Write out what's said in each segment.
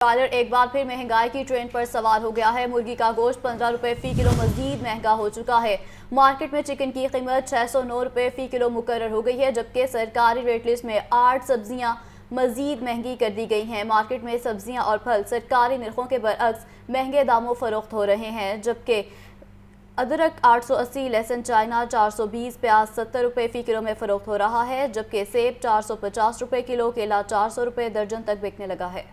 Dollar ایک بار پھر مہنگائی کی ٹرین پر سوار ہو گیا ہے۔ مرغی کا گوشت 15 روپے فی کلو مزید مہنگا ہو چکا ہے۔ مارکیٹ میں چکن کی قیمت 609 روپے فی کلو مقرر ہو گئی ہے، جبکہ سرکاری ریٹ لسٹ میں 8 سبزیاں مزید مہنگی کر دی گئی ہیں۔ مارکیٹ میں سبزیاں اور پھل سرکاری نرخوں کے برعکس مہنگے داموں فروخت ہو رہے ہیں، جبکہ ادرک 880، لہسن چائنا 420، پیاز 70 روپے فی کلو میں فروخت ہو رہا ہے، جبکہ سیب 450 روپے کلو، کیلا 400 روپے درجن تک بکنے لگا ہے۔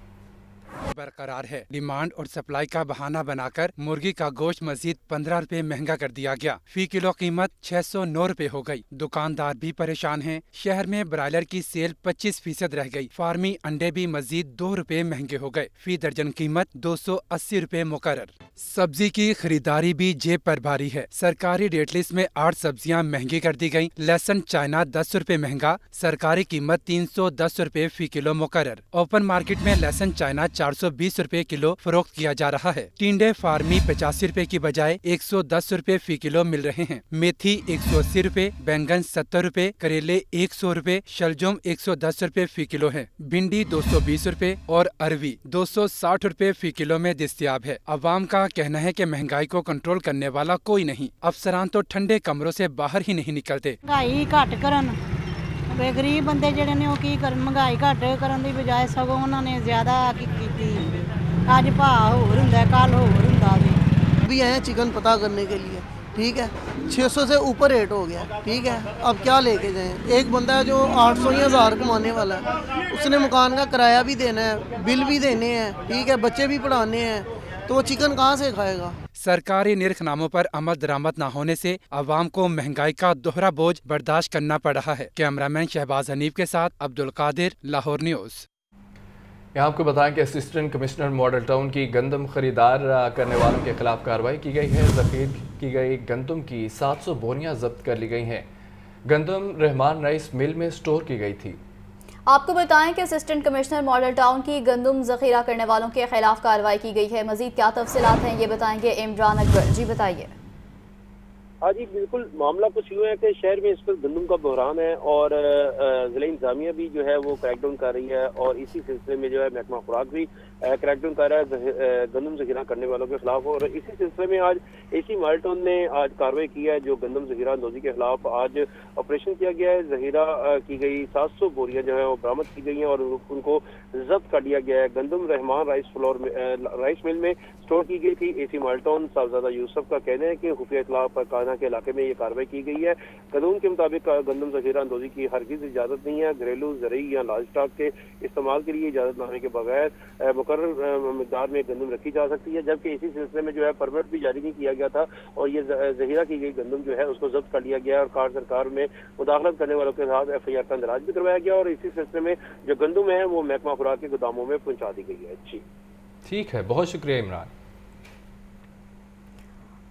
برقرار ہے۔ ڈیمانڈ اور سپلائی کا بہانہ بنا کر مرغی کا گوشت مزید 15 روپے مہنگا کر دیا گیا۔ فی کلو قیمت 609 روپے ہو گئی۔ دکاندار بھی پریشان ہیں۔ شہر میں برائلر کی سیل 25% رہ گئی۔ فارمی انڈے بھی مزید 2 روپے مہنگے ہو گئے۔ فی درجن قیمت 280 روپے مقرر۔ سبزی کی خریداری بھی جیب پر بھاری ہے۔ سرکاری ریٹ لسٹ میں 8 سبزیاں مہنگی کر دی گئیں۔ لہسن چائنا 10 روپے مہنگا، سرکاری قیمت 310 روپے فی کلو مقرر۔ اوپن مارکیٹ میں لہسن چائنا 420 روپے کلو فروخت کیا جا رہا ہے۔ ٹینڈے فارمی 85 روپے کی بجائے 110 روپے فی کلو مل رہے ہیں۔ میتھی 180 روپے، بینگن 70 روپے، کریلے 100 روپے، شلجم 110 روپے فی کلو ہے۔ بھنڈی 220 روپے اور اروی 260 روپے فی کلو میں دستیاب ہے۔ عوام کا کہنا ہے کہ مہنگائی کو کنٹرول کرنے والا کوئی نہیں۔ افسران تو ٹھنڈے کمروں سے باہر ہی نہیں نکلتے۔ مہنگائی گھٹ کرن، غریب بندے جڑے نے وہ کی کرن، مہنگائی گھٹ کرن دی بجائے سگوں انہوں نے زیادہ کیتی۔ اج بھاؤ ہور ہوندا ہے، کل ہور ہوندا ہے۔ ابھی آئے ہیں چکن پتہ کرنے کے لیے، ٹھیک ہے، 600 سے اوپر ریٹ ہو گیا، ٹھیک ہے، اب کیا لے کے جائیں؟ ایک بندہ ہے جو 800 یا 1000 کمانے والا ہے، اس نے مکان کا کرایہ بھی دینا ہے، بل بھی دینے ہیں، ٹھیک ہے، بچے بھی پڑھانے ہیں، تو وہ چکن کہاں سے کھائے گا؟ سرکاری نرخ ناموں پر عمل درآمد نہ ہونے سے عوام کو مہنگائی کا دوہرا بوجھ برداشت کرنا پڑ رہا ہے۔ کیمرامین شہباز حنیف کے ساتھ عبدالقادر، لاہور نیوز۔ یہاں آپ کو بتائیں کہ اسسٹنٹ کمشنر ماڈل ٹاؤن کی گندم خریدار کرنے والوں کے خلاف کارروائی کی گئی ہے۔ ذخیر کی گئی گندم کی 700 بوریاں ضبط کر لی گئی ہیں۔ گندم رحمان رائس مل میں سٹور کی گئی تھی۔ آپ کو بتائیں کہ اسسٹنٹ کمشنر ماڈل ٹاؤن کی گندم ذخیرہ کرنے والوں کے خلاف کارروائی کی گئی ہے۔ مزید کیا تفصیلات ہیں یہ بتائیں گے عمران اکبر۔ جی بتائیے۔ ہاں جی بالکل، معاملہ کچھ یوں ہے کہ شہر میں اس وقت گندم کا بحران ہے اور ضلع انتظامیہ بھی جو ہے وہ کریک ڈاؤن کر رہی ہے، اور اسی سلسلے میں جو ہے محکمہ خوراک بھی کریک ڈاؤن کر رہا ہے گندم ذخیرہ کرنے والوں کے خلاف، اور اسی سلسلے میں آج اے سی ماڈل ٹاؤن نے آج کارروائی کی ہے جو گندم ذخیرہ اندوزی کے خلاف آج آپریشن کیا گیا ہے۔ ذخیرہ کی گئی 700 بوریاں جو ہیں وہ برآمد کی گئی ہیں اور ان کو ضبط کر لیا گیا ہے۔ گندم رحمان رائس مل میں سٹور کی گئی تھی۔ اے سی ماڈل ٹاؤن صاحبزادہ یوسف کا کہنا ہے کہ خفیہ اطلاع پر کانہ کے علاقے میں یہ کارروائی کی گئی ہے۔ قانون کے مطابق گندم ذخیرہ اندوزی کی ہرگز اجازت نہیں ہے۔ گھریلو، زرعی یا لارج اسٹاک کے استعمال کے لیے اجازت نامے کے بغیر مقرر مقدار میں گندم رکھی جا سکتی ہے، جبکہ اسی سلسلے میں جو ہے پرمٹ بھی جاری نہیں کیا گیا تھا اور یہ ذخیرہ کی گئی گندم جو ہے اس کو ضبط کر لیا گیا اور کار سرکار میں مداخلت کرنے والوں کے ساتھ ایف آئی آر کا اندراج بھی کروایا گیا اور اسی سلسلے میں جو گندم ہے وہ محکمہ خوراک کے گوداموں میں پہنچا دی گئی ہے۔ جی ٹھیک ہے، بہت شکریہ عمران۔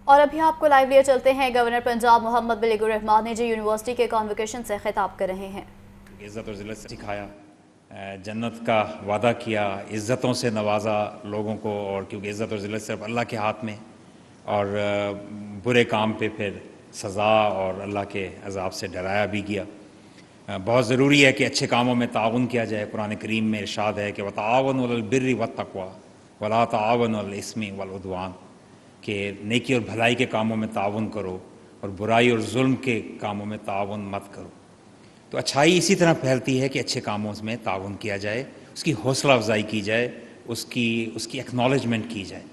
اور ابھی آپ کو لائیو لیے چلتے ہیں۔ گورنر پنجاب محمد ولی الرحمان نے جے یونیورسٹی کے کانوکیشن سے خطاب کر رہے ہیں۔ عزت اور ذلت سکھایا، جنت کا وعدہ کیا، عزتوں سے نوازا لوگوں کو، اور کیونکہ عزت اور ذلت صرف اللہ کے ہاتھ میں، اور برے کام پہ پھر سزا اور اللہ کے عذاب سے ڈرایا بھی گیا۔ بہت ضروری ہے کہ اچھے کاموں میں تعاون کیا جائے۔ قرآن کریم میں ارشاد ہے کہ وَتَعَاوَنُوا عَلَى الْبِرِّ وَالتَّقْوَىٰ وَلَا تَعَاوَنُوا عَلَى الْإِثْمِ وَالْعُدْوَانِ، کہ نیکی اور بھلائی کے کاموں میں تعاون کرو اور برائی اور ظلم کے کاموں میں تعاون مت کرو۔ تو اچھائی اسی طرح پھیلتی ہے کہ اچھے کاموں میں تعاون کیا جائے، اس کی حوصلہ افزائی کی جائے، اس کی ایکنالجمنٹ کی جائے۔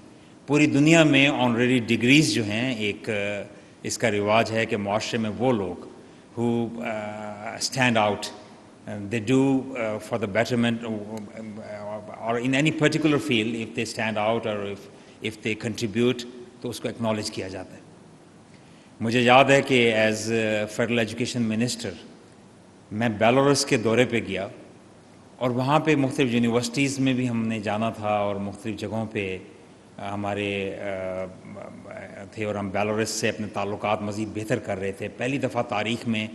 پوری دنیا میں آنریری ڈگریز جو ہیں، ایک اس کا رواج ہے کہ معاشرے میں وہ لوگ who stand out, they do for the betterment or in any particular field, if they stand out or if they contribute, تو اس کو acknowledge کیا جاتا ہے۔ مجھے یاد ہے کہ ایز فیڈرل ایجوکیشن منسٹر میں بیلاروس کے دورے پہ گیا اور وہاں پہ مختلف یونیورسٹیز میں بھی ہم نے جانا تھا اور مختلف جگہوں پہ ہمارے تھے اور ہم بیلاروس سے اپنے تعلقات مزید بہتر کر رہے تھے۔ پہلی دفعہ تاریخ میں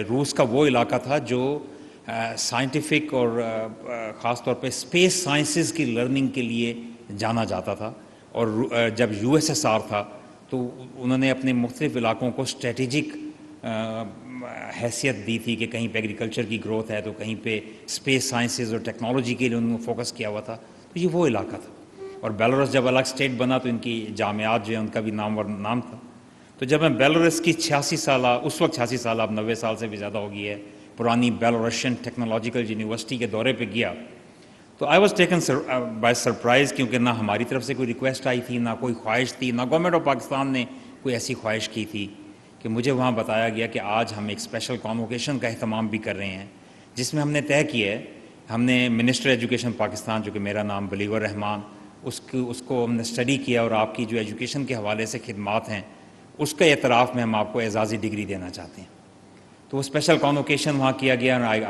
روس کا وہ علاقہ تھا جو سائنٹیفک اور خاص طور پہ اسپیس سائنسز کی لرننگ کے لیے جانا جاتا تھا، اور جب USSR تھا تو انہوں نے اپنے مختلف علاقوں کو اسٹریٹجک हैसियत दी थी कि कहीं पे एग्रीकल्चर की ग्रोथ है तो कहीं पे स्पेस साइंसेज और टेक्नोलॉजी के लिए उन्होंने फोकस किया हुआ था, तो ये वो इलाका था। और बेलारूस जब अलग स्टेट बना तो इनकी जामियात जो है उनका भी नाम था। तो जब मैं बेलारूस की 86 साल, उस वक्त 86 साल, अब 90 साल से भी ज़्यादा हो गई है, पुरानी बेलारूशियन टेक्नोलॉजिकल यूनिवर्सिटी के दौरे पे गया तो I was taken by surprise, क्योंकि ना हमारी तरफ से कोई रिक्वेस्ट आई थी, ना कोई ख्वाहिश थी, ना गवर्नमेंट ऑफ पाकिस्तान ने कोई ऐसी ख्वाहिश की थी कि मुझे वहाँ बताया गया कि आज हम एक स्पेशल कॉन्वोकेशन का अहतमाम भी कर रहे हैं, जिसमें हमने तय किया है, हमने मिनिस्टर एजुकेशन पाकिस्तान, जो कि मेरा नाम बलीगर रहमान, उसको हमने स्टडी किया और आपकी जो एजुकेशन के हवाले से खिदमात हैं उसके एतराफ़ में हम आपको एजाज़ी डिग्री देना चाहते हैं। तो वो स्पेशल कॉन्वोकेशन वहाँ किया गया। I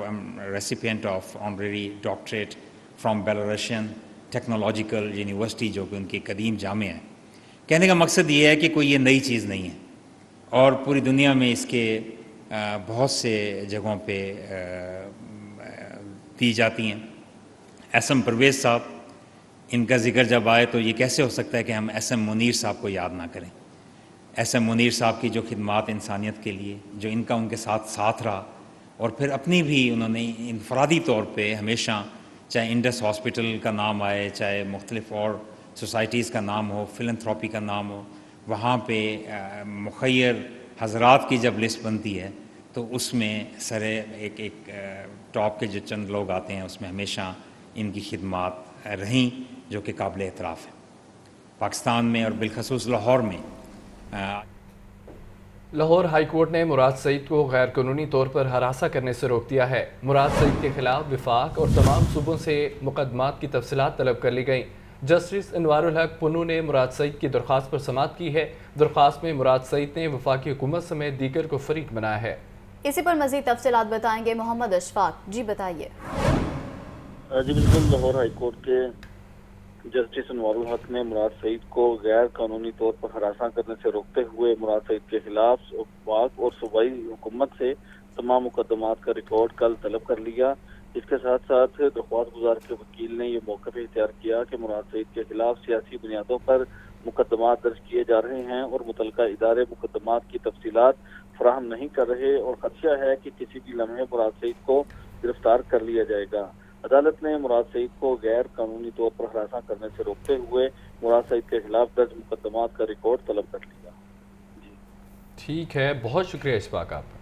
am recipient of honorary doctorate from Belarusian technological university, जो कि उनकी कदीम जामे है। कहने का मकसद ये है कि कोई ये नई चीज़ नहीं है और पूरी दुनिया में इसके बहुत से जगहों पे दी जाती हैं। एसएम परवेज़ साहब, इनका जिक्र जब आए तो ये कैसे हो सकता है कि हम एसएम मुनीर साहब को याद ना करें। एसएम मुनीर साहब की जो खिदमात इंसानियत के लिए, जो इनका उनके साथ रहा, और फिर अपनी भी उन्होंने इनफरादी तौर पे हमेशा, चाहे इंडस हॉस्पिटल का नाम आए, चाहे मुख्तलिफ और सोसाइटीज़ का नाम हो, फिलंथ्रॉपी का नाम हो, वहाँ पे मुखय्यर हजरात की जब लिस्ट बनती है तो उसमें सरे एक टॉप के जो चंद लोग आते हैं उसमें हमेशा इनकी खिदमात रहीं, जो कि काबिल एतराफ़ है। पाकिस्तान में और बिलखसूस लाहौर में लाहौर हाई कोर्ट ने मुराद सईद को गैर कानूनी तौर पर हरासा करने से रोक दिया है। मुराद सईद के खिलाफ विफाक और तमाम सूबों से मुकदमात की तफसीलात तलब कर ली गई। जस्टिस अनवारुल हक पुन्नू ने मुराद सईद की दरख्वास्त पर समाअत की है। दरख्वास्त में मुराद सईद ने वफाकी हुकूमत समेत दीगर को फरीक बनाया है। इसी पर मज़ीद तफसीलात बताएंगे मोहम्मद अशफाक जी, बताइए। जी बिल्कुल, लाहौर हाई कोर्ट के जस्टिस अनवारुल हक ने मुराद सईद को गैर कानूनी तौर पर हरासा करने से रोकते हुए मुराद सईद के खिलाफ वफाक और सूबाई हुकूमत से तमाम मुकदमात का रिकॉर्ड कल तलब कर लिया। इसके साथ साथ दरख्वास्त गुजार के वकील ने यह मौका भी इख्तियार किया कि मुराद सईद के खिलाफ सियासी बुनियादों पर मुकदमात दर्ज किए जा रहे हैं और मुतलका इदारे मुकदमात की तफसीलात फराहम नहीं कर रहे और खदशा है कि किसी भी लम्हे मुराद सईद को गिरफ्तार कर लिया जाएगा। अदालत ने मुराद सईद को गैर कानूनी तौर पर हरासा करने से रोकते हुए मुराद सईद के खिलाफ दर्ज मुकदमात का रिकॉर्ड तलब कर लिया। ठीक है, बहुत शुक्रिया इशफाक आपका।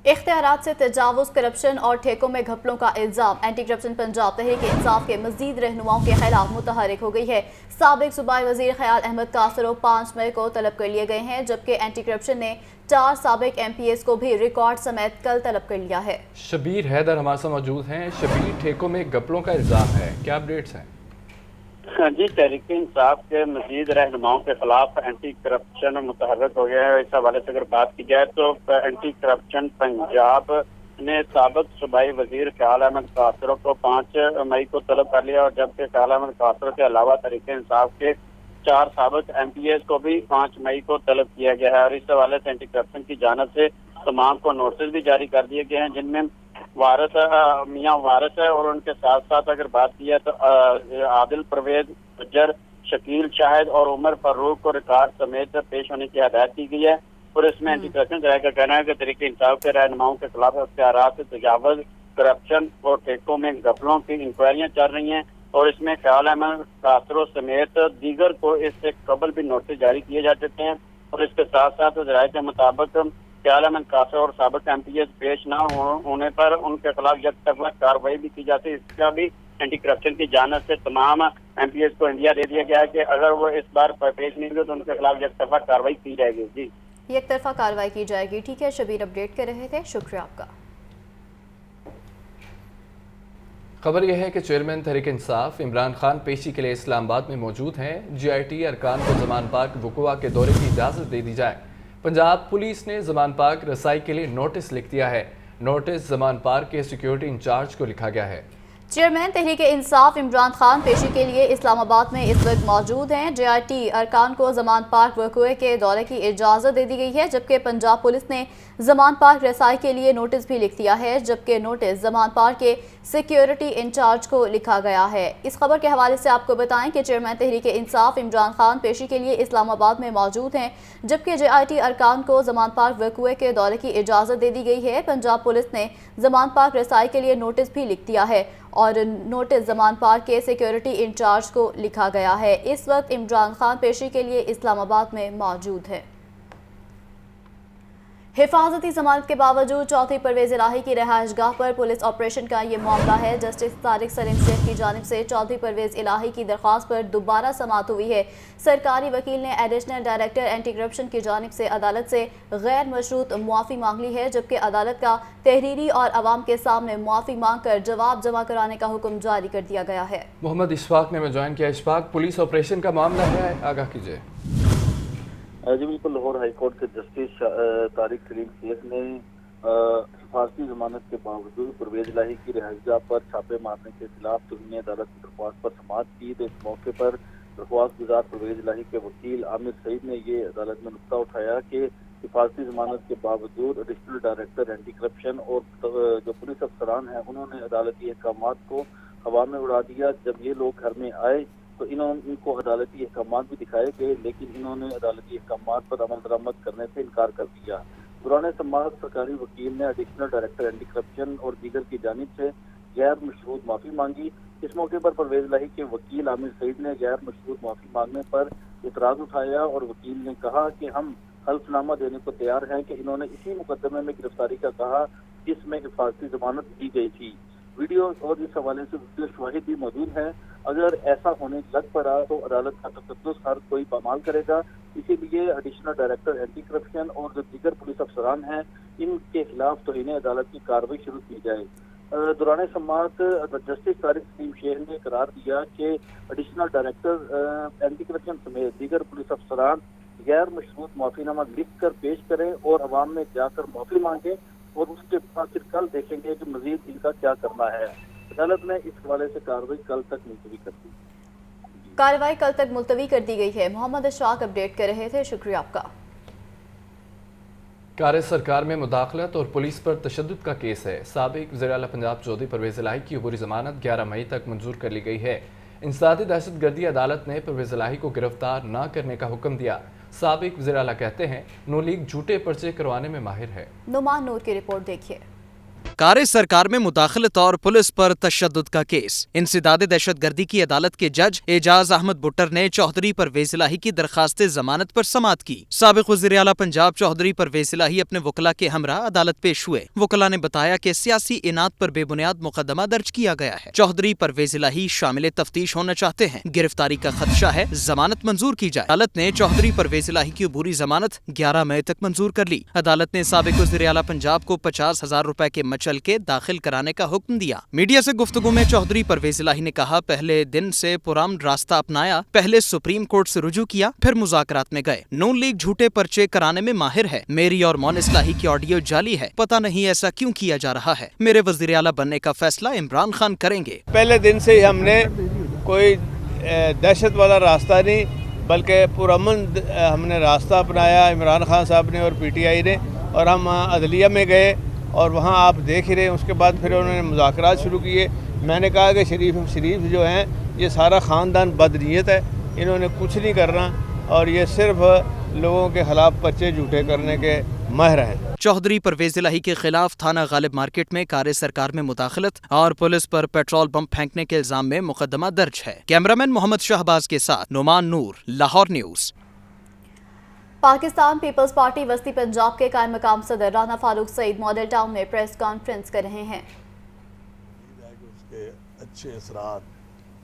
इख्तियारात से तजावुज़, करप्शन और ठेकों में घपलों का इल्ज़ाम। एंटी करप्शन पंजाब तहरीक इंसाफ के मज़ीद रहनुमाओं के खिलाफ मुतहरिक हो गई है। साबिक सूबाई वज़ीर ख्याल अहमद कासरो 5 मई को तलब कर लिए गए हैं, जबकि एंटी करप्शन ने 4 साबिक MPs को भी रिकॉर्ड समेत कल तलब कर लिया है। शबीर हैदर हमारे साथ मौजूद हैं। शबीर, ठेकों में घपलों का इल्ज़ाम है, क्या अपडेट्स हैं? जी, तहरीक इंसाफ के मजीद रहनुमाओं के खिलाफ एंटी करप्शन मुतहर्रिक हो गया है। इस हवाले से अगर बात की जाए तो एंटी करप्शन पंजाब ने साबिक सूबाई वजीर ख्याल अहमद कासरो को 5 मई को तलब कर लिया और जबकि ख्याल अहमद कासरो के अलावा तहरीक इंसाफ के 4 साबिक MPs को भी 5 मई को तलब किया गया है। और इस हवाले से एंटी करप्शन की जानिब से तमाम को नोटिस भी जारी कर दिए गए हैं, जिनमें वारिस मियाँ वारिस है और उनके साथ साथ अगर बात की जाए तो आदिल परवेज, गुज्जर, शकील शाहिद और उमर फारूक को रिकॉर्ड समेत पेश होने की हदायत की गई है। और इसमें एंटी करप्शन जराये का कहना है कि तहरीक इंसाफ के रहनुमाओं के खिलाफ इख्तियारात से तजावुज़, करप्शन और ठेकों में घपलों की इंक्वायरियां चल रही हैं और इसमें ख्याल अहमद कासरो समेत दीगर को इससे कबल भी नोटिस जारी किए जा चुके हैं। और इसके साथ साथ जराये के मुताबिक ख्याल अहमद कासरो और साबिक MPs पेश न होने पर उनके खिलाफ यकतरफा कार्रवाई भी की जाती है। इसका भी एंटी करप्शन की जानिब से तमाम MPs को इंडिया दे दिया गया है कि अगर वो इस बार पेश नहीं हुए तो उनके खिलाफ यकतरफा कार्रवाई की जाएगी। जी, यकतरफा कार्रवाई की जाएगी। ठीक है शबीर, अपडेट कर रहे थे, शुक्रिया आपका। खबर यह है कि चेयरमैन तहरीक इंसाफ इमरान खान पेशी के लिए इस्लामाबाद में मौजूद हैं। GIT अरकान को जमान पाक वकुआ के दौरे की इजाज़त दे दी जाए। पंजाब पुलिस ने जमान पाक रसाई के लिए नोटिस लिख दिया है। नोटिस जमान पाक के सिक्योरिटी इंचार्ज को लिखा गया है। चेयरमैन तहरीक इंसाफ इमरान खान पेशी के लिए इस्लामाबाद में इस वक्त मौजूद हैं। JIT अरकान को जमान पार्क वकूए के दौरे की इजाज़त दे दी गई है, जबकि पंजाब पुलिस ने जमान पार्क रसाई के लिए नोटिस भी लिख दिया है, जबकि नोटिस जमान पार्क के सिक्योरिटी इंचार्ज को लिखा गया है। इस खबर के हवाले से आपको बताएं कि चेयरमैन तहरीक इंसाफ इमरान खान पेशी के लिए इस्लामाबाद में मौजूद हैं, जबकि JIT अरकान को जमान पार्क वकूए के दौरे की इजाज़त दे दी गई है। पंजाब पुलिस ने जमान पार्क रसाई के लिए नोटिस भी लिख दिया है और नोटिस जमान पार्क के सिक्योरिटी इंचार्ज को लिखा गया है। इस वक्त इमरान खान पेशी के लिए इस्लामाबाद में मौजूद है। हिफाजती जमानत के बावजूद चौधरी परवेज इलाही की रिहाइशगाह पर पुलिस ऑपरेशन का ये मामला है। जस्टिस तारिक सलीम शेख की जानिब से चौधरी परवेज इलाही की दरख्वास्त पर दोबारा समाअत हुई है। सरकारी वकील ने एडिशनल डायरेक्टर एंटी करप्शन की जानिब से अदालत से गैर मशरूत मुआफ़ी मांग ली है, जबकि अदालत का तहरीरी और अवाम के सामने मुआफ़ी मांग कर जवाब जमा कराने का हुक्म जारी कर दिया गया है। मोहम्मद इशफाक ने ज्वाइन किया। इशफाक, पुलिस ऑपरेशन का मामला है, आगाह कीजिए। जी बिल्कुल, लाहौर हाई कोर्ट के जस्टिस तारिक सलीम शेख ने हिफाजती जमानत के बावजूद परवेज इलाही की रिहाइशगाह पर छापे मारने के खिलाफ तौहीन अदालत की दरख्वास्त पर समाअत की। तो इस मौके पर दरख्वास्त गुजार परवेज इलाही के वकील आमिर सईद ने ये अदालत में नुक्ता उठाया कि हिफाजती जमानत के बावजूद एडिशनल डायरेक्टर एंटी करप्शन और जो पुलिस अफसरान हैं उन्होंने अदालती अहकाम को हवा में उड़ा दिया। जब ये लोग घर में आए तो इनको अदालती अहकाम भी दिखाए गए, लेकिन इन्होंने अदालती अहकाम पर अमल दरामद करने से इनकार कर दिया। दौरान समाअत सरकारी वकील ने एडिशनल डायरेक्टर एंटी करप्शन और दीगर की जानिब से गैर मशरूत माफ़ी मांगी। इस मौके पर परवेज इलाही के वकील आमिर सईद ने गैर मशरूत माफ़ी मांगने पर इतराज़ उठाया और वकील ने कहा कि हम हल्फनामा देने को तैयार हैं कि इन्होंने इसी मुकदमे में गिरफ्तारी का कहा जिसमें हिफाजती जमानत दी गई थी। वीडियो और इस हवाले से वीडियो शवाहिद भी मौजूद है। अगर ऐसा होने लग पड़ा तो अदालत का तशद्दुद हर कोई पामाल करेगा। इसीलिए एडिशनल डायरेक्टर एंटी करप्शन और जो दीगर पुलिस अफसरान हैं इनके खिलाफ तौहीन अदालत की कार्रवाई शुरू की जाए। दौरान समाअत जस्टिस तारिक सलीम शेख ने करार दिया कि एडिशनल डायरेक्टर एंटी करप्शन समेत दीगर पुलिस अफसरान गैर मशरूत माफीनामा लिख कर पेश करें और अवाम में जाकर माफी मांगे और उसके बाद फिर कल देखेंगे कि मजीद इनका क्या करना है। अदालत ने इस हवाले से कार्रवाई कल तक मुलतवी कर दी। कार्रवाई कल तक मुलतवी कर दी गई है। मोहम्मद इशफाक अपडेट कर रहे थे, शुक्रिया आपका। कार्य सरकार में मुदाखलत और पुलिस पर तशद्दुद का केस है। साबिक वज़ीर आला पंजाब चौधरी परवेज इलाही की अबूरी जमानत 11 मई तक मंजूर कर ली गई है। इंसदादी दहशतगर्दी अदालत ने परवेज इलाही को गिरफ्तार न करने का हुक्म दिया। साबिक वज़ीर आला कहते हैं नून लीग झूठे पर्चे करवाने में माहिर है। नुमान नूर की रिपोर्ट देखिए। कार्य सरकार में मुदाखलत और पुलिस पर तशद्दुद का केस। इंसदादी दहशतगर्दी की अदालत के जज एजाज अहमद बुट्टर ने चौधरी परवेज इलाही की दरखास्त जमानत पर समाअत की। साबिक वज़ीर आला पंजाब चौधरी परवेज इलाही अपने वकला के हमरा अदालत पेश हुए। वकला ने बताया कि सियासी इनाद पर बेबुनियाद मुकदमा दर्ज किया गया है। चौधरी परवेज इलाही शामिल तफ्तीश होना चाहते हैं। गिरफ्तारी का खदशा है, जमानत मंजूर की जाए। अदालत ने चौधरी परवेज इलाही की अबूरी जमानत 11 मई तक मंजूर कर ली। अदालत ने साबिक वज़ीर आला पंजाब को 50,000 रुपए के चल के दाखिल कराने का हुक्म दिया। मीडिया से गुफ्तगू में चौधरी परवेज इलाही ने कहा, पहले दिन से पुरान रास्ता अपनाया। पहले सुप्रीम कोर्ट से रुजू किया, फिर मुज़ाकरात में गए। नून लीग झूठे पर्चे कराने में माहिर है। मेरी और मोनिस इलाही की ऑडियो जाली है। पता नहीं ऐसा क्यों किया जा रहा है। मेरे वज़ीर आला बनने का फैसला इमरान खान करेंगे। पहले दिन से ही हमने कोई दहशत वाला रास्ता नहीं बल्कि पुरअमन हमने रास्ता अपनाया, इमरान खान साहब ने और PTI ने। और हम अदलिया में गए और वहाँ आप देख ही रहे हैं। उसके बाद फिर उन्होंने मुज़ाकरात शुरू किए। मैंने कहा कि शरीफ जो हैं ये सारा ख़ानदान बदनीयत है, इन्होंने कुछ नहीं करना और ये सिर्फ लोगों के खिलाफ पर्चे झूठे करने के माहिर हैं। चौधरी परवेज इलाही के खिलाफ थाना गालिब मार्केट में कार्य सरकार में मुदाखलत और पुलिस पर पेट्रोल बम फेंकने के इल्जाम में मुकदमा दर्ज है। कैमरामैन मोहम्मद शहबाज के साथ Noman Noor, Lahore news. Pakistan peoples party वस्ती पंजाब के कायम मकाम सदर राना फारूक सईद मॉडल टाउन में प्रेस कॉन्फ्रेंस कर रहे हैं। उसके अच्छे असरात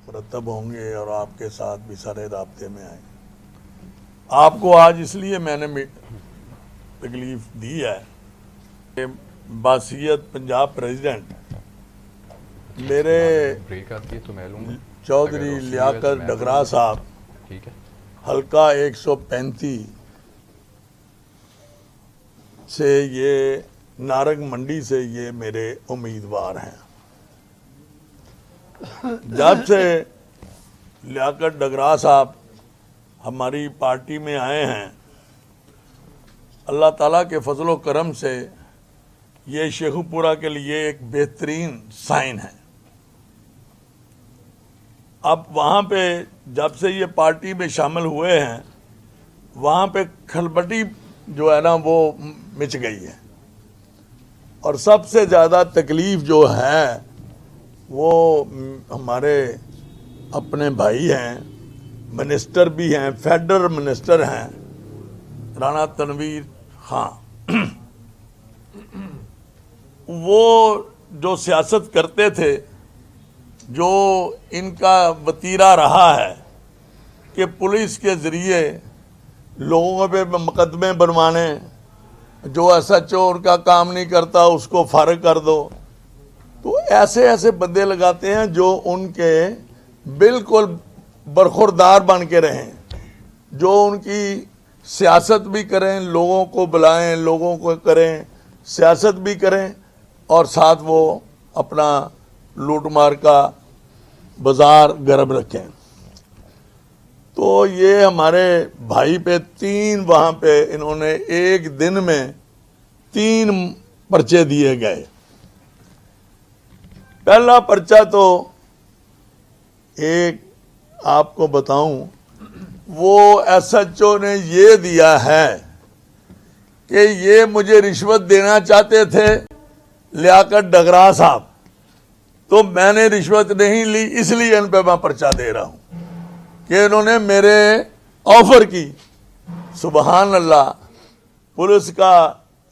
मुरतब होंगे और आपके साथ भी सारे राब्ते में आए। आपको आज इसलिए मैंने तकलीफ दी है, बासियत पंजाब प्रेसिडेंट मेरे चौधरी लियाकत डगरा साहब हल्का 135 से ये नारंग मंडी से ये मेरे उम्मीदवार हैं। जब से लियाकत डगरा साहब हमारी पार्टी में आए हैं, अल्लाह ताला के फजलो करम से ये शेखुपुरा के लिए एक बेहतरीन साइन है। अब वहाँ पे जब से ये पार्टी में शामिल हुए हैं, वहाँ पे खलबटी जो है ना वो मिच गई है, और सबसे ज़्यादा तकलीफ़ जो है वो हमारे अपने भाई हैं, मिनिस्टर भी हैं, फेडरल मिनिस्टर हैं, राणा तनवीर खान। वो जो सियासत करते थे, जो इनका वतीरा रहा है कि पुलिस के ज़रिए लोगों पे मुकदमे बनवाने, जो SHO उनका काम नहीं करता उसको फारिग कर दो, तो ऐसे ऐसे बंदे लगाते हैं जो उनके बिल्कुल बरखुरदार बन के रहें, जो उनकी सियासत भी करें, लोगों को बुलाएं, लोगों को करें, सियासत भी करें, और साथ वो अपना लूट मार का बाजार गर्म रखें। तो ये हमारे भाई पे 3 वहाँ पे इन्होंने एक दिन में 3 पर्चे दिए गए। पहला पर्चा तो एक आपको बताऊं, वो SHO ने ये दिया है कि ये मुझे रिश्वत देना चाहते थे लियाकत डगरा साहब, तो मैंने रिश्वत नहीं ली, इसलिए इन पे मैं पर्चा दे रहा हूं कि इन्होंने मेरे ऑफर की। सुबहान अल्लाह, पुलिस का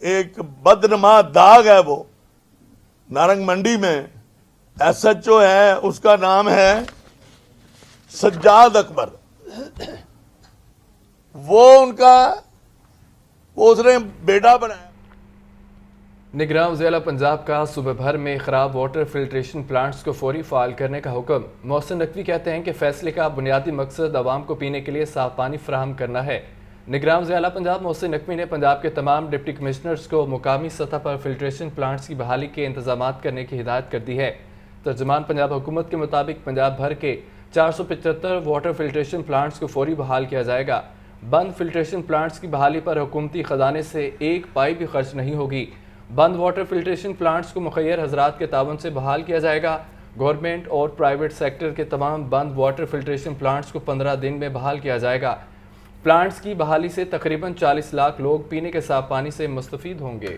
एक बदनमा दाग है वो। नारंग मंडी में SHO है, उसका नाम है सज्जाद अकबर। उसने बेटा बनाया। निगरान ज़िला पंजाब का सूबे भर में ख़राब वाटर फिल्ट्रेशन प्लांट्स को फौरी फ़ाल करने का हुक्म। मोहसिन नकवी कहते हैं कि फ़ैसले का बुनियादी मकसद आवाम को पीने के लिए साफ़ पानी फराहम करना है। निगरान ज़िला पंजाब मोहसिन नकवी ने पंजाब के तमाम डिप्टी कमिश्नर्स को मुकामी सतह पर फिल्ट्रेशन प्लांट्स की बहाली के इंतजाम करने की हिदायत कर दी है। तर्जुमान पंजाब हुकूमत के मुताबिक पंजाब भर के 475 वाटर फिल्ट्रेशन प्लांट्स को फौरी बहाल किया जाएगा। बंद फिल्ट्रेशन प्लांट्स की बहाली पर हुकूमती ख़जाने से एक पाई भी खर्च नहीं होगी। बंद वाटर फिल्ट्रेशन प्लांट्स को मुखैर हजरात के तावन से बहाल किया जाएगा। गवर्नमेंट और प्राइवेट सेक्टर के तमाम बंद वाटर फिल्ट्रेशन प्लांट्स को 15 दिन में बहाल किया जाएगा। प्लांट्स की बहाली से तकरीबन 40 लाख लोग पीने के साफ पानी से मुस्तफीद होंगे।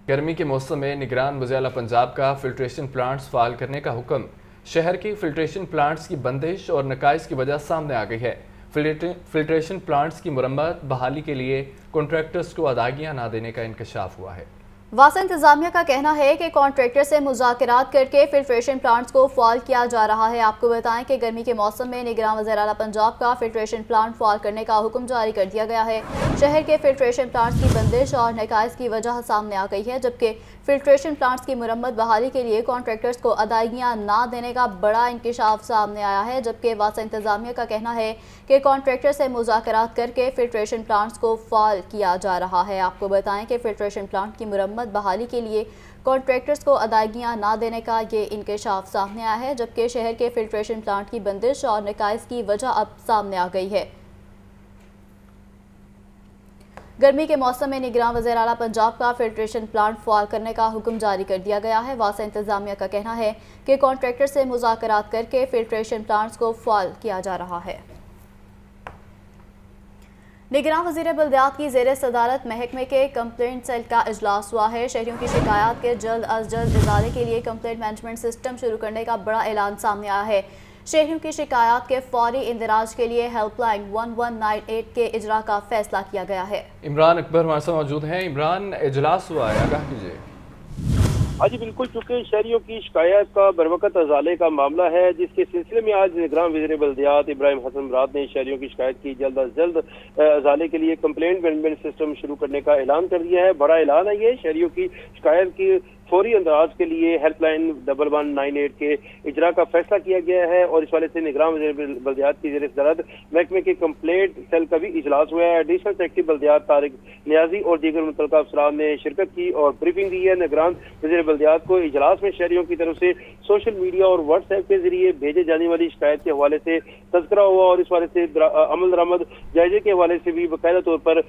गर्मी के मौसम में निगरान वज़ीर-ए-आला पंजाब का फिल्ट्रेशन प्लांट्स फाल करने का हुक्म। शहर की फिल्ट्रेशन प्लांट्स की बंदिश और नकाइस की वजह सामने आ गई है। फिल्ट्रेशन प्लांट्स की मुरम्मत बहाली के लिए कॉन्ट्रैक्टर्स को अदायगियां ना देने का इंकशाफ हुआ है। वासा इंतजामिया का कहना है कि कॉन्ट्रैक्टर से मुज़ाकरात करके फिल्ट्रेशन प्लांट्स को फॉल किया जा रहा है। आपको बताएं कि गर्मी के मौसम में निगरान वज़ीर-ए-आला पंजाब का फिल्ट्रेशन प्लांट फॉल करने का हुक्म जारी कर दिया गया है। शहर के फिल्ट्रेशन प्लांट्स की बंदिश और नकाइस की वजह सामने आ गई है, जबकि फिल्ट्रेशन प्लांट्स की मुरम्मत बहाली के लिए कॉन्ट्रैक्टर्स को अदायगियां ना देने का बड़ा इंकशाफ सामने आया है। जबकि वासा इंतजामिया का कहना है कि कॉन्ट्रैक्टर से मुज़ाकरात करके फिल्ट्रेशन प्लांट्स को फॉल किया जा रहा है। आपको बताएं कि फिल्ट्रेशन प्लांट की मुरम्मत बहाली के लिए कॉन्ट्रैक्टर्स को अदायगियां ना देने का ये इंकशाफ सामने आया है, जबकि शहर के फिल्ट्रेशन प्लांट की बंदिश और नकाइस की वजह अब सामने आ गई है। गर्मी के मौसम में निगरान वज़ीर-ए-आला पंजाब का फिल्ट्रेशन प्लांट फॉल करने का हुक्म जारी कर दिया गया है। वासा इंतजामिया का कहना है कि कॉन्ट्रैक्टर से मुज़ाकरात करके फिल्ट्रेशन प्लांट्स को फॉल किया जा रहा है। निगरान वज़ीर बल्दियात की ज़ेर सदारत महकमे के कंप्लेंट सेल का इजलास हुआ है। शहरियों की शिकायत के जल्द अज जल्द इजाले के लिए कंप्लेंट मैनेजमेंट सिस्टम शुरू करने का बड़ा ऐलान सामने आया है। शहरियों की शिकायत के फौरी इंदराज के लिए हेल्पलाइन 1198 के इजरा का फैसला किया गया है। इमरान अकबर हमारे साथ मौजूद हैं। इमरान, इजलास हुआ है, आगाह कीजिए। हाँ जी बिल्कुल, चूँकि शहरियों की शिकायत का बरवकत अजाले का मामला है, जिसके सिलसिले में आज निगरान वज़ीर बल्दियात इब्राहिम हसन मुराद ने शहरियों की शिकायत की जल्द अज जल्द अजाले के लिए कंप्लेंट मैनेजमेंट सिस्टम शुरू करने का ऐलान कर दिया है। बड़ा ऐलान है ये। शहरियों की शिकायत की फौरी अंदाज के लिए हेल्पलाइन 1198 के इजरा का फैसला किया गया है और इस वाले से निगरान वज़ीर बल्दियात की ज़ेर सदारत महकमे के कंप्लेंट सेल का भी इजलास हुआ है। एडिशनल सेक्रेटरी बल्दियात तारिक नियाजी और दीगर मुतल्लिक़ा अफसरान ने शिरकत की और ब्रीफिंग दी है। निगरान वज़ीर बल्दियात को इजलास में शहरियों की तरफ से सोशल मीडिया और व्हाट्सएप के जरिए भेजे जाने वाली शिकायत के हवाले से तज़किरा हुआ और इस वाले से अमल दरामद जायजे के हवाले से भी बाकायदा तौर पर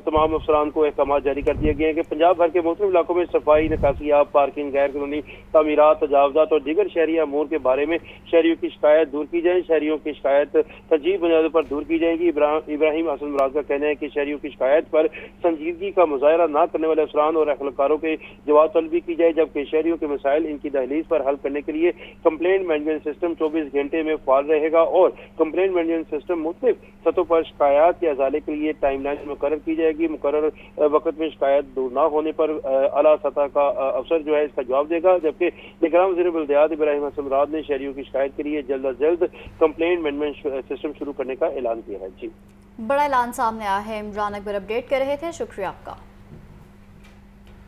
तमाम अफसरान को अहकाम जारी कर दिए गए हैं कि पंजाब भर के मुख्तलिफ इलाकों में सफाई, निकासियाब, पार्किंग, गैर कानूनी तामीरात, तजावजात और दीगर शहरी अमूर के बारे में शहरियों की शिकायत दूर की जाए। शहरियों की शिकायत तर्जीह बुनियादों पर दूर की जाएगी। इब्राहिम हसन मुराद का कहना है कि शहरियों की शिकायत पर संजीदगी का मुजाहरा न करने वाले अफसरान और अखलकारों के जवाब तलबी की जाए, जबकि शहरियों के मसाइल इनकी दहलीज पर हल करने के लिए कंप्लेंट मैनेजमेंट सिस्टम 24 घंटे में फाल रहेगा और कंप्लेंट मैनेजमेंट सिस्टम मुख्तलिफ सतहों पर शिकायत के अजाले के लिए टाइमलाइन मुकर्रर की जाएगी। मुकर्रर वक्त में शिकायत दूर न होने पर आला सतह का अफसर जो है इसका जवाब देगा, जबकि निगरान वज़ीर बल्दियात इब्राहिम हसन मुराद ने शहरियों की शिकायत के लिए जल्द अज जल्द कंप्लेंट मैनेजमेंट सिस्टम शुरू करने का ऐलान किया है। जी, बड़ा ऐलान सामने आया है। इमरान अकबर अपडेट कर रहे थे, शुक्रिया आपका।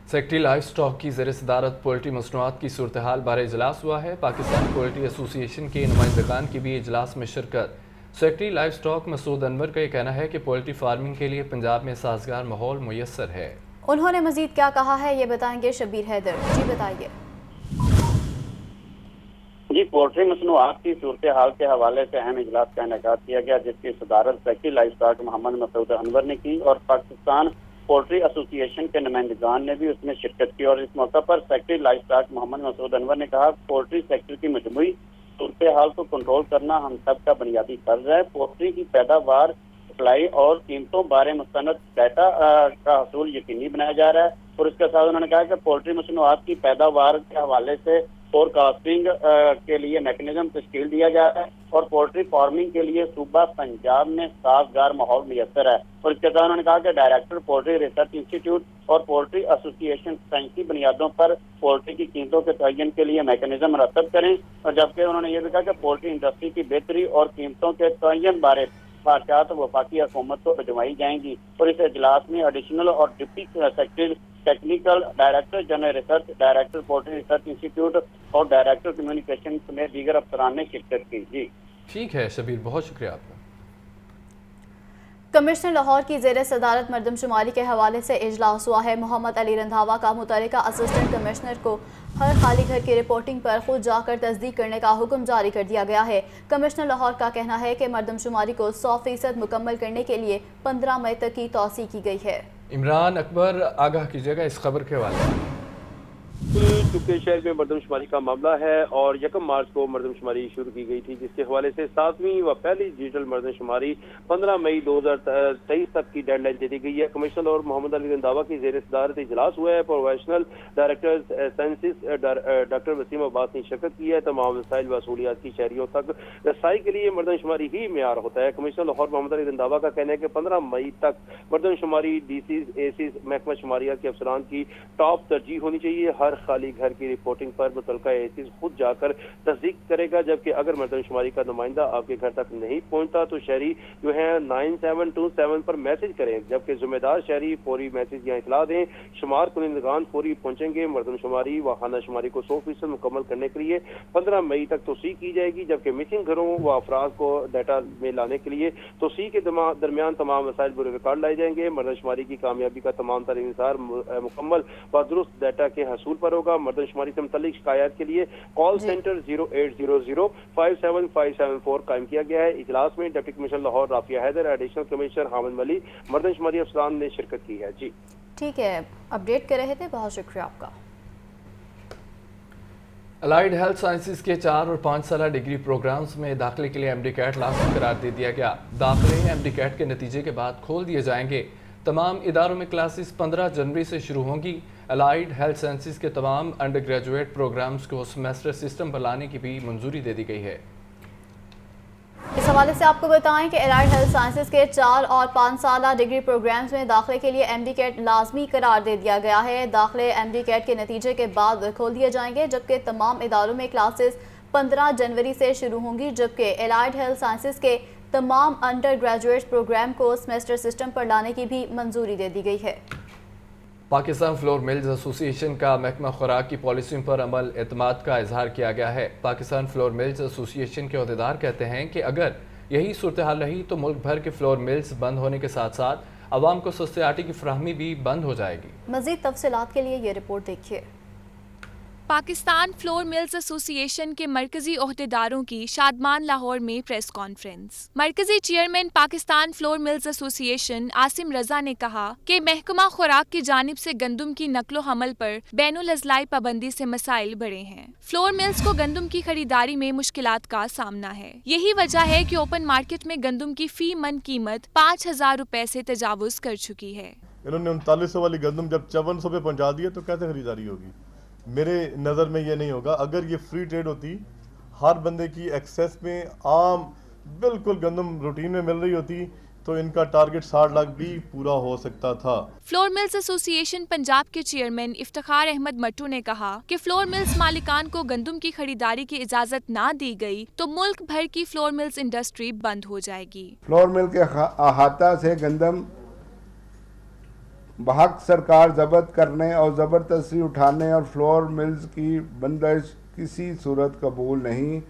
सेक्रेटरी लाइफ स्टॉक की ज़ेर सदारत पोल्ट्री मसनूआत की सूरत हाल बारे इजलास हुआ है। पाकिस्तान पोल्ट्री एसोसिएशन के नुमाइंदगान की भी इजलास में शिरकत। Secretary livestock Masood Anwar का ये कहना है कि पोल्ट्री फार्मिंग के लिए पंजाब में साजगार माहौल मुयस्सर है। उन्होंने मजीद क्या कहा है ये बताएंगे शबीर हैदर। जी बताइए। जी, पोल्ट्री मसनूआत की सूरत हाल के हवाले से अहम इजलास का इनेकाद किया गया, जिसकी सदारत secretary livestock Mohammad Masood Anwar ने की और पाकिस्तान पोल्ट्री एसोसिएशन के नुमाइंदगान ने भी उसमें शिरकत की। और इस मौके पर secretary livestock Mohammad Masood Anwar ने कहा, पोल्ट्री सेक्टर की मजमूई सूरत हाल को कंट्रोल करना हम सब का बुनियादी फर्ज है। पोल्ट्री की पैदावार, सप्लाई और कीमतों बारे मुस्तनद डाटा का हसूल यकीनी बनाया जा रहा है। और इसके साथ उन्होंने कहा कि पोल्ट्री मसनूआत की पैदावार के हवाले से फोरकास्टिंग के लिए मैकेनिज्म तश्कील दिया जा रहा है और पोल्ट्री फार्मिंग के लिए सूबा पंजाब में साजगार माहौल मुयस्सर है। और इसके साथ उन्होंने कहा कि डायरेक्टर पोल्ट्री रिसर्च इंस्टीट्यूट और पोल्ट्री एसोसिएशन साइंसी बुनियादों पर पोल्ट्री की कीमतों के तयन के लिए मैकेनिज्म मरतब करें। और जबकि उन्होंने ये भी कहा कि पोल्ट्री इंडस्ट्री की बेहतरी और कीमतों के तयन बारे सिफारिशात वफाकी हुकूमत को भिजवाई जाएंगी। और इस इजलास में एडिशनल और deputy secretary technical director general research, director poultry research institute और डायरेक्टर कम्युनिकेशन समेत दीगर अफसरान ने शिरकत की। जी ठीक है शबीर, बहुत शुक्रिया आपका। कमिश्नर लाहौर की ज़ेर सदारत मरदमशुमारी के हवाले से इजलास हुआ है। मोहम्मद अली रंधावा का मुतल्लिका असिस्टेंट कमिश्नर को हर खाली घर की रिपोर्टिंग पर खुद जाकर तस्दीक करने का हुक्म जारी कर दिया गया है। कमिश्नर लाहौर का कहना है कि मरदमशुमारी को 100% मुकम्मल करने के लिए 15 मई तक की तौसीह की गई है। इमरान अकबर आगाह कीजिएगा इस खबर के हवाले। चूंकि शहर में मरदमशुमारी का मामला है और 1 मार्च को मरदमशुमारी शुरू की गई थी, जिसके हवाले से 7वीं व पहली डिजिटल मरदमशुमारी 15 मई 2023 तक की डेडलाइन दे दी गई है। कमिश्नर और मोहम्मद अली रंधावा की ज़ेर सदारत इजलास हुआ है। Professional director sciences doctor Waseem Abbas ने शिरकत की है। तमाम वसाइल व सहूलियात की शहरियों तक रसाई के लिए मरदमशुमारी ही मेयार होता है। कमिश्नर लाहौर मोहम्मद अली रंधावा का कहना है कि 15 मई तक मरदमशुमारी डीसीज एसीज महकमा शुमारियात के अफसरान की टॉप तरजीह होनी चाहिए। हर खाली घर की रिपोर्टिंग पर मुतल्लिका एसीज खुद जाकर तस्दीक करेगा, जबकि अगर मरदमशुमारी का नुमाइंदा आपके घर तक नहीं पहुंचता तो शहरी जो है 9727 पर मैसेज करें, जबकि जिम्मेदार शहरी फौरी मैसेज या इतला दें। शुमार कुनिंदगान फौरी पहुंचेंगे। मरदमशुमारी व खाना शुमारी को 100% मुकम्मल करने के लिए 15 मई तक तोसीह की जाएगी, जबकि मिसिंग घरों व अफराद को डाटा में लाने के लिए तोसीह के दरमियान तमाम वसाइल बुरे रिकॉर्ड लाए जाएंगे। मरदमशुमारी की कामयाबी का तमाम तर इंतजार मुकम्मल व दुरुस्त डाटा के हसूल पर होगा। मरदमशुमारी से मुतल्लिक शिकायत के लिए कॉल सेंटर 0800-575-574 कायम किया गया है। इजलास में deputy commissioner Lahore Rafia Haider, additional commissioner Hamid Malik, मरदमशुमारी अफसरान ने शिरकत की है। जी ठीक है, अपडेट कर रहे थे, बहुत शुक्रिया आपका। अलाइड हेल्थ साइंसेज के 4 और 5 साल डिग्री प्रोग्राम्स में दाखिले के लिए एमडी कैट लाजमी करार दे दिया गया। दाखिले एमडी कैट के नतीजे के बाद खोल दिए जाएंगे। तमाम इदारों में क्लासेस 15 जनवरी से शुरू होंगी। अलाइड हेल्थ साइंसेज के तमाम अंडर ग्रेजुएट प्रोग्राम्स को सेमेस्टर सिस्टम पर लाने की भी मंजूरी दे दी गई है। इस हवाले से आपको बताएं कि अलाइड हेल्थ साइंसेज के 4 और 5 साल डिग्री प्रोग्राम्स में दाखिले के लिए एमडी कैट लाजमी करार दे दिया गया है। दाखिले एमडी कैट के नतीजे के बाद खोल दिए जाएंगे, जबकि तमाम इदारों में क्लासेस 15 जनवरी से शुरू होंगी, जबकि अलाइड हेल्थ साइंसेज के तमाम अंडर ग्रेजुएट प्रोग्राम को सेमेस्टर सिस्टम पर लाने की भी मंजूरी दे दी गई है। पाकिस्तान फ्लोर मिल्स एसोसिएशन का महकमा खुराक की पॉलिसियों पर अमल एतमाद का इजहार किया गया है। पाकिस्तान फ्लोर मिल्स एसोसिएशन के अहदेदार कहते हैं कि अगर यही सूरत हाल रही तो मुल्क भर के फ्लोर मिल्स बंद होने के साथ साथ आवाम को सस्ते आटे की फराहमी भी बंद हो जाएगी। मज़ीद तफसीलात के लिए ये रिपोर्ट देखिए। पाकिस्तान फ्लोर मिल्स एसोसिएशन के मरकजी ओहदेदारों की शादमान लाहौर में प्रेस कॉन्फ्रेंस। मरकजी chairman Pakistan flour mills association Asim Raza ने कहा कि महकमा खुराक की जानिब से गंदम की नकलो हमल पर बैनुल अज़लाई पाबंदी से मसाइल बढ़े हैं। फ्लोर मिल्स को गंदम की खरीदारी में मुश्किलात का सामना है। यही वजह है कि ओपन मार्केट में गंदम की फी मन कीमत 5,000 रुपए से तजावुज कर चुकी है। इन्होंने 3900 वाली गंदम जब 5400 पे पहुंचा दिया तो कैसे खरीदारी होगी? मेरे नज़र में ये नहीं होगा। अगर ये फ्री ट्रेड होती, हर बंदे की एक्सेस में आम बिल्कुल गंदम रूटीन में मिल रही होती तो इनका टारगेट 60 लाख भी पूरा हो सकता था। फ्लोर मिल्स एसोसिएशन पंजाब के चेयरमैन इफ्तिखार अहमद मट्टू ने कहा कि फ्लोर मिल्स मालिकान को गंदम की खरीदारी की इजाजत ना दी गई तो मुल्क भर की फ्लोर मिल्स इंडस्ट्री बंद हो जाएगी। फ्लोर मिल के अहाता से गंदम बहक सरकार जब्त करने और ज़बरदस्ती उठाने और फ्लोर मिल्स की बंदिश किसी सूरत कबूल नहीं।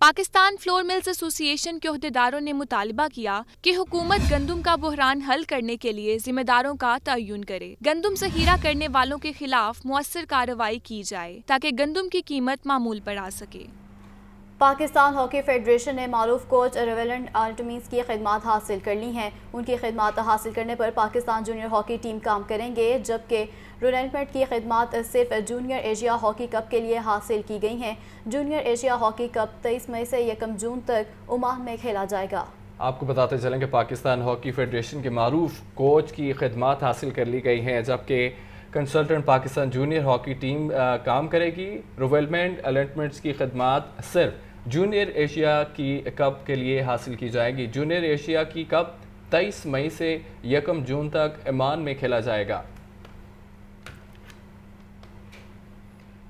पाकिस्तान फ्लोर मिल्स एसोसिएशन के ओहदेदारों ने मुतालबा किया कि हुकूमत गंदम का बुहरान हल करने के लिए जिम्मेदारों का तयन करे। गंदम ज़ख़ीरा करने वालों के खिलाफ मुअस्सर कार्रवाई की जाए ताकि गंदम की कीमत मामूल पर आ सके। पाकिस्तान हॉकी फेडरेशन ने मारूफ कोच रेवेलेंट आर्टमीज की खिदमात हासिल कर ली हैं। उनकी खिदमात हासिल करने पर पाकिस्तान जूनियर हॉकी टीम काम करेंगे, जबकि रेवेलेंट की खिदमात सिर्फ जूनियर एशिया हॉकी कप के लिए हासिल की गई हैं। जूनियर एशिया हॉकी कप 23 मई से 1 जून तक ओमान में खेला जाएगा। आपको बताते चलें कि पाकिस्तान हॉकी फेडरेशन के मारूफ कोच की खिदमात हासिल कर ली गई हैं, जबकि consultant Pakistan junior hockey team काम करेगी। रेवेलमेंट अलॉटमेंट्स की खिदमात सिर्फ जूनियर एशिया की कप के लिए हासिल की जाएगी। जूनियर एशिया की कप 23 मई से 1 जून तक ओमान में खेला जाएगा।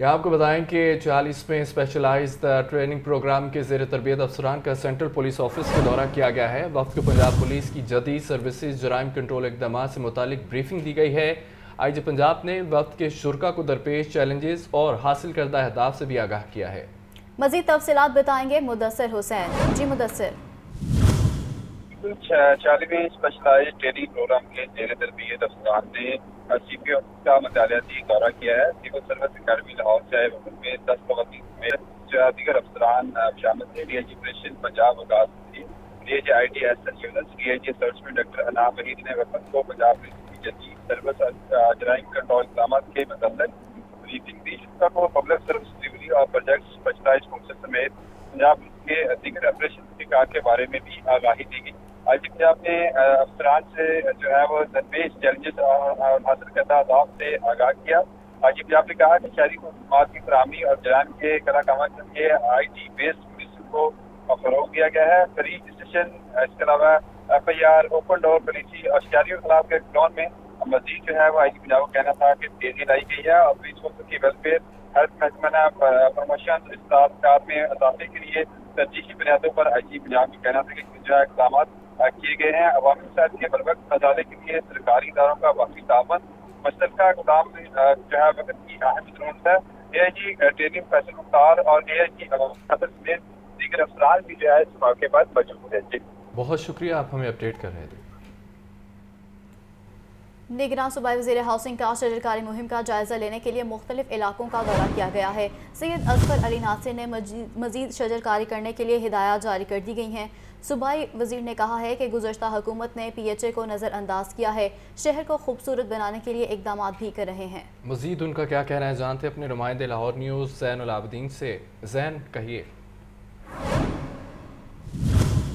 यहाँ आपको बताएं कि 40वें स्पेशलाइज्ड ट्रेनिंग प्रोग्राम के ज़ेर तरबियत अफसरान का सेंट्रल पुलिस ऑफिस का दौरा किया गया है। वक्त को पंजाब पुलिस की जदीद सर्विसेज जराइम कंट्रोल इक़दामात से मुतालिक ब्रीफिंग दी गई है। IG पंजाब ने वक्त के शुरा को दरपेश चैलेंजेस और हासिल करदा अहदाफ से भी आगाह किया है। मज़ीद तफसीलात बताएंगे मुदस्सिर हुसैन। जी मुदस्सिर। 40वें स्पेशलाइज्ड ट्रेनिंग प्रोग्राम के ज़ेर तरबियत अफसरान ने CPO का मतालियाती दौरा किया है। सिविल सर्विस अकेडमी लाहौर से आए वक्त में 10 खवातीन में दीगर अफसरान शामिल थे। DIG ऑपरेशन पंजाब वकास थी, DIG ITSL यूनिट्स, DIG सर्चमेंट डॉक्टर अनाम वहीद ने वक्त को पंजाब पुलिस की जदीद सर्विस जराइम कंट्रोल इक़दामात के मतलब ब्रीफिंग दी। को पब्लिक सर्विस डिलीवरी और प्रोजेक्ट स्पेशलाइज्ड फोर्सेस समेत पंजाब के दीगर ऑपरेशन के कार के बारे में भी आगाही दी गई। IG पंजाब ने अफसरान से जो है वो दरपेश चैलेंजेस और हासिल करदा अहदाफ से आगाह किया। IG पंजाब ने कहा कि शहरी खदमात की फराहमी और जराइम के कलाकामा के लिए IT बेस्ड पुलिसिंग को फरोग दिया गया है। फ्री स्टेशन, इसके अलावा FIR, ओपन डोर पॉलिसी और शहरियों के खिलाफ के लॉकडाउन में मजीद जो है वो IG पंजाब को कहना था कि तेजी लाई गई है और पुलिस फोर्स की वेलफेयर, हेल्थ महकमा प्रमोशन, इस्ताद में इजाफे के लिए तरजीही बुनियादों पर IG पंजाब का कहना था कि जो इक़दाम किए गए हैं। अवामी मसाइल के बरवक्त खजाने के लिए सरकारी इदारों का वाकई तावन मुश्तरका इक़दाम जो है वक्त की अहम जरूरत है। AIG ट्रेनिंग फैसल मुख्तार और AIG समेत दीगर अफसरान भी जो है इस मौके पर मौजूद है। बहुत शुक्रिया, आप हमें अपडेट कर रहे थे। निगरान सूबाई वज़ीर हाउसिंग का शजरकारी मुहिम का जायज़ा लेने के लिए मुख्तलिफ इलाकों का दौरा किया गया है। सैयद असगर अली नासिर ने मज़ीद शजरकारी करने के लिए हिदायत जारी कर दी गई हैं। सूबाई वज़ीर ने कहा है कि गुज़श्ता हुकूमत ने PHA को नज़रअंदाज किया है, शहर को खूबसूरत बनाने के लिए इक़दाम भी कर रहे हैं। मज़ीद उनका क्या कहना है जानते अपने नुमाइंदे लाहौर न्यूज़ ज़ैनुल आबिदीन से। ज़ैन, कहिए।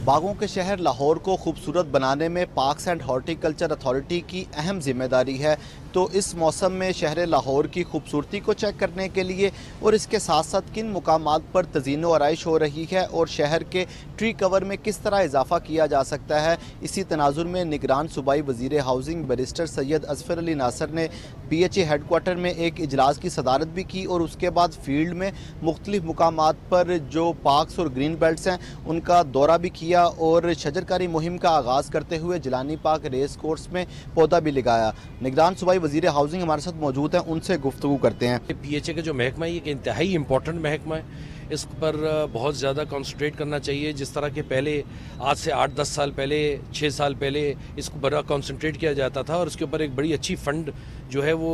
बागों के शहर लाहौर को खूबसूरत बनाने में पार्क्स एंड हॉर्टिकल्चर अथॉरिटी की अहम जिम्मेदारी है, तो इस मौसम में शहर लाहौर की खूबसूरती को चेक करने के लिए और इसके साथ साथ किन मुकामात पर तज़ीन व आराइश हो रही है और शहर के ट्री कवर में किस तरह इजाफा किया जा सकता है, इसी तनाजुर में निगरान सूबाई वज़ीर हाउसिंग बैरिस्टर सैयद असगर अली नासिर ने PHA हेडक्वार्टर में एक इजलास की सदारत भी की और उसके बाद फील्ड में मुख्तलिफ मुकामात पर जो पार्क्स और ग्रीन बेल्ट्स हैं उनका दौरा भी किया और शजरकारी मुहिम का आगाज़ करते हुए जिलानी पार्क रेस कोर्स में पौधा भी लगाया। निगरान सूबाई सूबाई वज़ीर हाउसिंग हमारे साथ मौजूद हैं, उनसे गुफ्तगू करते हैं। PHA का जो महकमा है ये एक इंतहाई इम्पोर्टेंट महकमा है, इस पर बहुत ज़्यादा कंसंट्रेट करना चाहिए। जिस तरह के पहले आज से 8-10 साल पहले 6 साल पहले इसको बड़ा कंसंट्रेट किया जाता था और इसके ऊपर एक बड़ी अच्छी फ़ंड जो है वो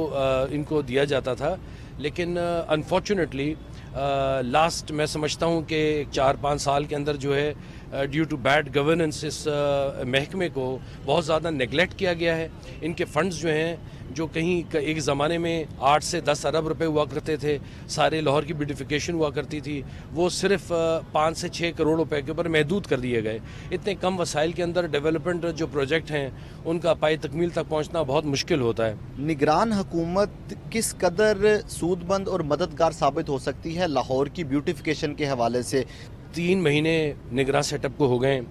इनको दिया जाता था, लेकिन अनफॉर्चुनेटली लास्ट मैं समझता हूँ कि 4-5 साल के अंदर जो है ड्यू टू बैड गवर्नेंस इस महकमे को बहुत ज़्यादा नेगलेक्ट किया गया है। इनके फंड्स जो हैं जो कहीं एक ज़माने में 8 से 10 अरब रुपए हुआ करते थे, सारे लाहौर की ब्यूटिफिकेशन हुआ करती थी, वो सिर्फ 5 से 6 करोड़ रुपए के ऊपर महदूद कर दिए गए। इतने कम वसाइल के अंदर डेवलपमेंट जो प्रोजेक्ट हैं उनका पाए तकमील तक पहुँचना बहुत मुश्किल होता है। निगरान हुकूमत किस कदर सूदबंद और मददगार साबित हो सकती है लाहौर की ब्यूटिफिकेशन के हवाले से? 3 महीने निगरान सेटअप को हो गए।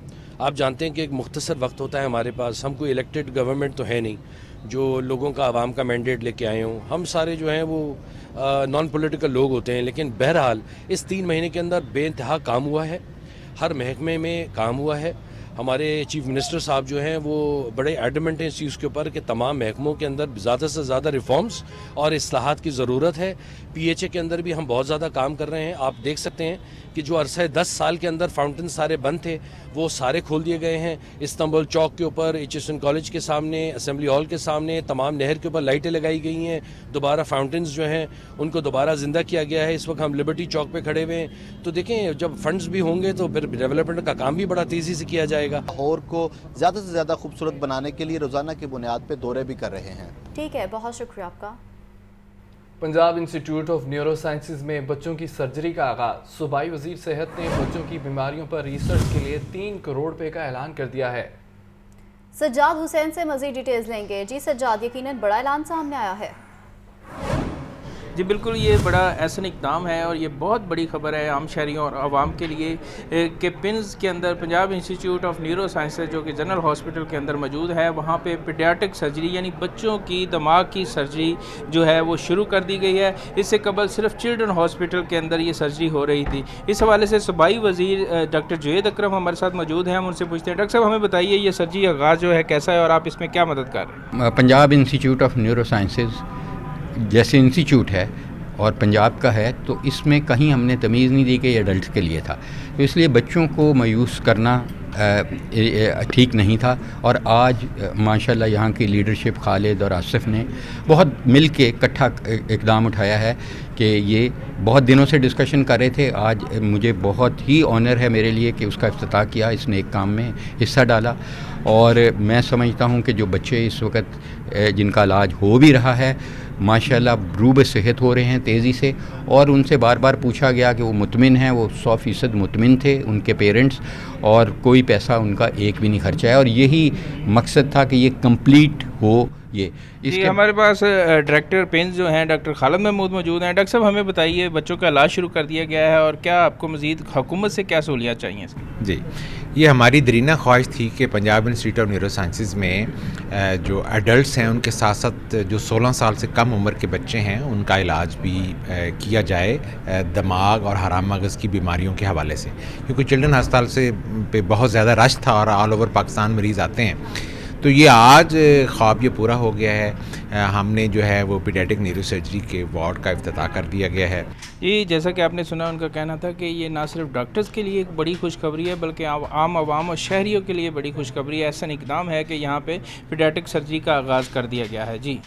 आप जानते हैं कि एक मुख्तसर वक्त होता है हमारे पास, हम कोई इलेक्टेड गवर्नमेंट तो है नहीं जो लोगों का आवाम का मैंडेट लेके आए हों, हम सारे जो हैं वो नॉन पॉलिटिकल लोग होते हैं। लेकिन बहरहाल इस 3 महीने के अंदर बेइंतहा काम हुआ है, हर महकमे में काम हुआ है। हमारे चीफ मिनिस्टर साहब जो हैं वो बड़े एडमेंट हैं इस चीज़ के ऊपर कि तमाम महकमों के अंदर ज़्यादा से ज़्यादा रिफॉर्म्स और इस्लाहात की ज़रूरत है। PHA के अंदर भी हम बहुत ज़्यादा काम कर रहे हैं। आप देख सकते हैं कि जो अरसा 10 साल के अंदर फाउंटेन सारे बंद थे वो सारे खोल दिए गए हैं। इस्तांबुल चौक के ऊपर, HSN कॉलेज के सामने, असेंबली हॉल के सामने, तमाम नहर के ऊपर लाइटें लगाई गई हैं। दोबारा फाउंटेन्स जो हैं उनको दोबारा ज़िंदा किया गया है। इस वक्त हम लिबर्टी चौक पे खड़े हुए हैं। तो देखें, जब फंड्स भी होंगे तो फिर डेवलपमेंट का काम भी बड़ा तेज़ी से किया जाएगा। लाहौर को ज़्यादा से ज़्यादा खूबसूरत बनाने के लिए रोज़ाना की बुनियाद पर दौरे भी कर रहे हैं। ठीक है, बहुत शुक्रिया आपका। Punjab institute of neuro sciences में बच्चों की सर्जरी का आगाज। सूबाई वजीर सेहत ने बच्चों की बीमारियों पर रिसर्च के लिए 3 करोड़ रुपए का ऐलान कर दिया है। सज्जाद हुसैन से मजीद डिटेल्स लेंगे। जी सज्जाद, यकीनन बड़ा ऐलान सामने आया है। जी बिल्कुल, ये बड़ा ऐसा इक़दाम है और ये बहुत बड़ी खबर है आम शहरियों और आवाम के लिए कि पिंस के अंदर Punjab institute of neuro sciences जो कि जनरल हॉस्पिटल के अंदर मौजूद है, वहाँ पे पीडियाट्रिक सर्जरी यानी बच्चों की दिमाग की सर्जरी जो है वो शुरू कर दी गई है। इससे कबल सिर्फ चिल्ड्रन हॉस्पिटल के अंदर ये सर्जरी हो रही थी। इस हवाले से सूबाई वज़ीर डॉक्टर जुवैद अकरम हमारे साथ मौजूद हैं, हम उनसे पूछते हैं। डॉक्टर साहब, हमें बताइए ये सर्जरी आगाज़ जो है कैसा है और आप इसमें क्या मदद कर रहे हैं? Punjab institute of neuro sciences जैसे इंस्टीट्यूट है और पंजाब का है, तो इसमें कहीं हमने तमीज़ नहीं दी कि ये एडल्ट के लिए था, तो इसलिए बच्चों को मायूस करना ठीक नहीं था। और आज माशाल्लाह यहाँ की लीडरशिप खालिद और आसिफ ने बहुत मिल के इकट्ठा इक़दाम उठाया है कि ये बहुत दिनों से डिस्कशन कर रहे थे। आज मुझे बहुत ही ऑनर है मेरे लिए कि उसका इफ्तिताह किया, इसने एक काम में हिस्सा डाला। और मैं समझता हूँ कि जो बच्चे इस वक्त जिनका इलाज हो भी रहा है माशाल्लाह रूब सेहत हो रहे हैं तेज़ी से, और उनसे बार बार पूछा गया कि वो मुतमिन हैं, वो 100% मुतमिन थे उनके पेरेंट्स, और कोई पैसा उनका एक भी नहीं खर्चा है। और यही मकसद था कि ये कंप्लीट हो। ये इसके हमारे पास डायरेक्टर पेंस जो हैं डॉक्टर खालिद महमूद मौजूद हैं। डॉक्टर साहब, हमें बताइए बच्चों का इलाज शुरू कर दिया गया है और क्या आपको मज़ीद हुकूमत से क्या सहूलियत चाहिए? जी, ये हमारी दरीना ख्वाहिश थी कि Punjab institute of neuro sciences में जो एडल्ट्स हैं उनके साथ साथ जो 16 साल से कम उम्र के बच्चे हैं उनका इलाज भी किया जाए दिमाग और हराम मगज़ की बीमारियों के हवाले से, क्योंकि चिल्ड्रन अस्पताल से पे बहुत ज़्यादा रश था और ऑल ओवर पाकिस्तान मरीज़ आते हैं। तो ये आज ख्वाब ये पूरा हो गया है। हमने जो है वो पीडियाट्रिक न्यूरो सर्जरी के वार्ड का इफ्तिताह कर दिया गया है। ये जैसा कि आपने सुना, उनका कहना था कि ये ना सिर्फ डॉक्टर्स के लिए एक बड़ी खुशखबरी है बल्कि आम आवाम और शहरियों के लिए बड़ी खुशखबरी है। ऐसा इक़दाम है कि यहाँ पे पीडियाट्रिक सर्जरी का आगाज़ कर दिया गया है। जी